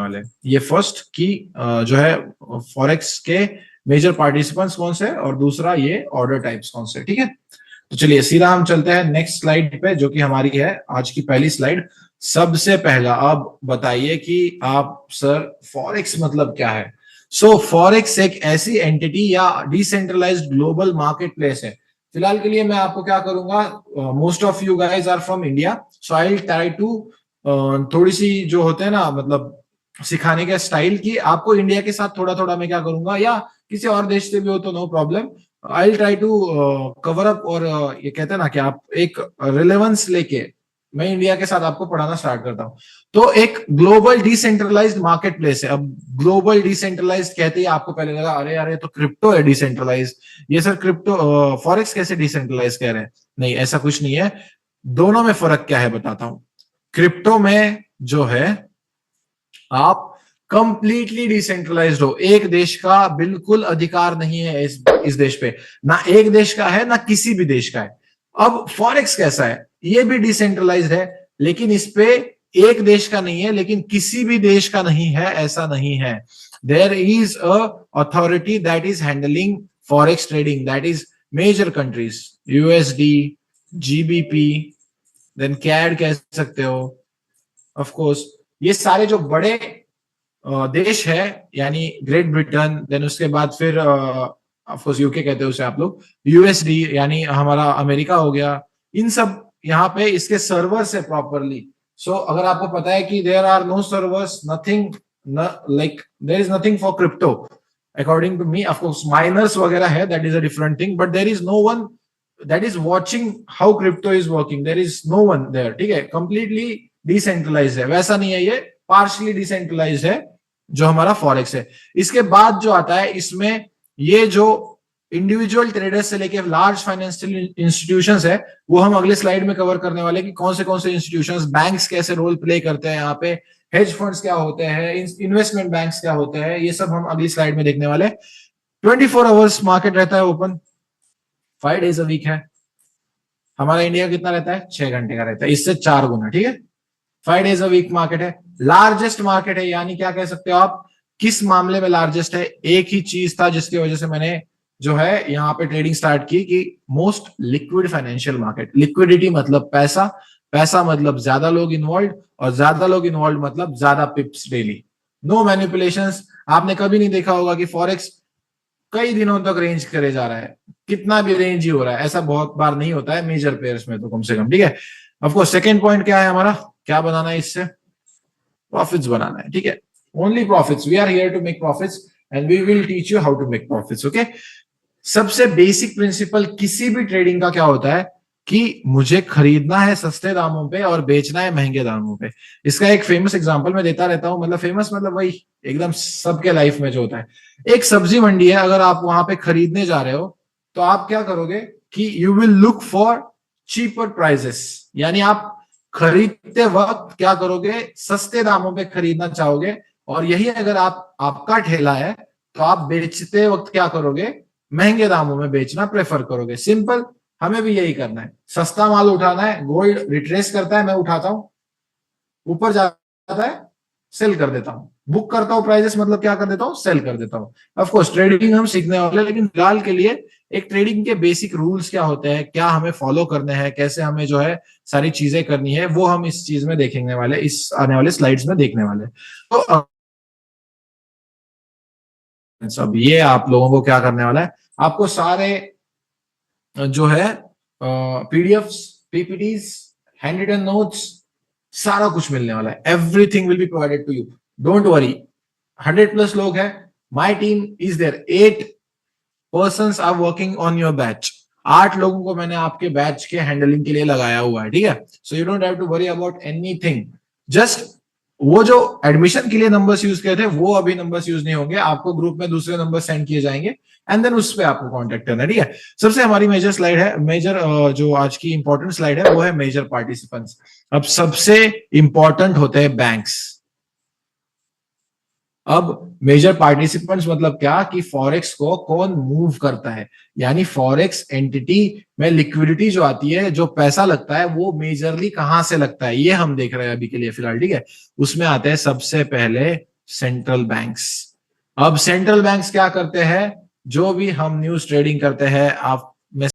वाले हैं। ये फर्स्ट की जो है फॉरेक्स के मेजर पार्टिसिपेंट्स कौन से और दूसरा ये ऑर्डर टाइप्स कौन से। ठीक है, तो चलिए सीधा हम चलते हैं नेक्स्ट स्लाइड पे, जो कि हमारी है आज की पहली स्लाइड। सबसे पहला अब बताइए कि आप सर फॉरेक्स मतलब क्या है। सो फॉरेक्स एक ऐसी एंटिटी या डिसेंट्रलाइज्ड ग्लोबल मार्केट प्लेस है। फिलहाल के लिए मैं आपको क्या करूंगा, most of you guys are from India, so I will try to थोड़ी सी जो होते हैं ना मतलब सिखाने का स्टाइल की आपको इंडिया के साथ थोड़ा थोड़ा मैं क्या करूंगा, या किसी और देश से भी हो तो no problem, I will try to cover up. और ये कहते हैं ना कि आप एक रिलेवेंस लेके मैं इंडिया के साथ आपको पढ़ाना स्टार्ट करता हूं। तो एक ग्लोबल डिसेंट्रलाइज्ड मार्केट प्लेस है। अब ग्लोबल डिसेंट्रलाइज्ड कहते ही आपको पहले लगा अरे यार ये तो क्रिप्टो है डिसेंट्रलाइज्ड, ये सर क्रिप्टो फॉरेक्स कैसे डिसेंट्रलाइज कह रहे हैं। नहीं, ऐसा कुछ नहीं है। दोनों में फर्क क्या है बताता हूं। क्रिप्टो में जो है आप कंप्लीटली डिसेंट्रलाइज्ड हो, एक देश का बिल्कुल अधिकार नहीं है इस देश पे, ना एक देश का है ना किसी भी देश का है। अब फॉरेक्स कैसा है, ये भी डिसेंट्रलाइज्ड है, लेकिन इस पे एक देश का नहीं है, लेकिन किसी भी देश का नहीं है, ऐसा नहीं है। There is a authority that is handling forex trading, that is major countries, USD, GBP, then CAD कह सकते हो। ऑफ कोर्स ये सारे जो बड़े देश है, यानी ग्रेट ब्रिटेन, देन उसके बाद फिर ऑफ कोर्स यूके कहते हैं उसे आप लोग, यूएसडी यानी हमारा अमेरिका हो गया, इन सब यहाँ पे इसके सर्वर्स है प्रॉपरली। सो अगर आपको पता है कि there are no servers, nothing like there is nothing for crypto according to me. Of course miners वगैरह है, that is a different thing, but there is no one that is watching how crypto is working, there is no one there. ठीक है, completely decentralise है, वैसा नहीं है, ये partially decentralise है जो हमारा फॉरेक्स है। इसके बाद जो आता है इसमें ये जो इंडिविजुअल ट्रेडर्स से लेके लार्ज फाइनेंशियल इंस्टीट्यूशंस है, वो हम अगले स्लाइड में कवर करने वाले कि कौन से इंस्टीट्यूशंस, बैंक्स कैसे रोल प्ले करते हैं यहाँ पे, हेज फंड्स क्या होते हैं, इन्वेस्टमेंट बैंक्स क्या होते हैं, ये सब हम अगली स्लाइड में देखने वाले। 24 आवर्स मार्केट रहता है ओपन, 5 डेज अ वीक है। हमारा इंडिया कितना रहता है, 6 घंटे का रहता है, इससे 4 गुना। ठीक है, 5 डेज अ वीक मार्केट है, लार्जेस्ट मार्केट है, यानी क्या कह सकते हो आप, किस मामले में लार्जेस्ट है। एक ही चीज था जिसकी वजह से मैंने जो है यहाँ पे ट्रेडिंग स्टार्ट की, कि most liquid financial market. Liquidity मतलब पैसा, पैसा मतलब ज्यादा लोग इन्वॉल्व, और ज्यादा लोग इन्वॉल्व मतलब ज्यादा पिप्स डेली, नो मैनिपुलेशंस। आपने कभी नहीं देखा होगा कि फॉरेक्स कई दिनों तक रेंज करे जा रहा है, कितना भी रेंज ही हो रहा है, ऐसा बहुत बार नहीं होता है मेजर पेयर्स में तो कम से कम। ठीक है, ऑफकोर्स सेकेंड पॉइंट क्या है हमारा, क्या बनाना है इससे, प्रॉफिट्स बनाना है। ठीक है, only profits, we are here to make profits and we will teach you how to make profits. Okay, सबसे बेसिक प्रिंसिपल किसी भी ट्रेडिंग का क्या होता है कि मुझे खरीदना है सस्ते दामों पे और बेचना है महंगे दामों पे। इसका एक फेमस एग्जांपल मैं देता रहता हूं, मतलब फेमस मतलब वही एकदम सबके लाइफ में जो होता है। एक सब्जी मंडी है, अगर आप वहां पे खरीदने जा रहे हो तो आप क्या करोगे कि you will look for cheaper prices, यानी आप खरीदते वक्त क्या करोगे, सस्ते दामों पे खरीदना चाहोगे। और यही अगर आपका ठेला है तो आप बेचते वक्त क्या करोगे, महंगे दामों में बेचना प्रेफर करोगे। सिंपल, हमें भी यही करना है, सस्ता माल उठाना है। गोल्ड रिट्रेस करता है, मैं उठाता हूं, ऊपर जाता है सेल कर देता हूं, बुक करता हूं प्राइजेस, मतलब क्या कर देता हूं, सेल कर देता हूं। ऑफ कोर्स ट्रेडिंग हम सीखने वाले, लेकिन फिलहाल के लिए एक ट्रेडिंग के बेसिक रूल्स क्या होते हैं, क्या हमें फॉलो करने हैं, कैसे हमें जो है सारी चीजें करनी है, वो हम इस चीज में देखेंगे वाले, इस आने वाले स्लाइड्स में देखने वाले। तो अब ये आप लोगों को क्या करने वाला है, आपको सारे जो है PDFs, PPTs, handwritten notes, सारा कुछ मिलने वाला है। Everything will be provided to you, don't worry. 100+ लोग हैं, my team is there, 8 persons are working on your batch. 8 लोगों को मैंने आपके बैच के हैंडलिंग के लिए लगाया हुआ है। ठीक है, so you don't have to worry about anything. Just वो जो एडमिशन के लिए नंबर्स यूज किए थे वो अभी नंबर्स यूज नहीं होंगे, आपको ग्रुप में दूसरे नंबर सेंड किए जाएंगे एंड देन उस पर आपको कांटेक्ट करना है। ठीक है, सबसे हमारी मेजर स्लाइड है, मेजर जो आज की इंपॉर्टेंट स्लाइड है वो है मेजर पार्टिसिपेंट्स। अब सबसे इंपॉर्टेंट होते हैं बैंक्स। अब मेजर पार्टिसिपेंट्स मतलब क्या, कि फॉरेक्स को कौन मूव करता है, यानी फॉरेक्स एंटिटी में लिक्विडिटी जो आती है, जो पैसा लगता है, वो मेजरली कहां से लगता है, ये हम देख रहे हैं अभी के लिए फिलहाल। ठीक है, उसमें आते हैं सबसे पहले सेंट्रल बैंक्स। अब सेंट्रल बैंक्स क्या करते हैं, जो भी हम न्यूज ट्रेडिंग करते हैं, आप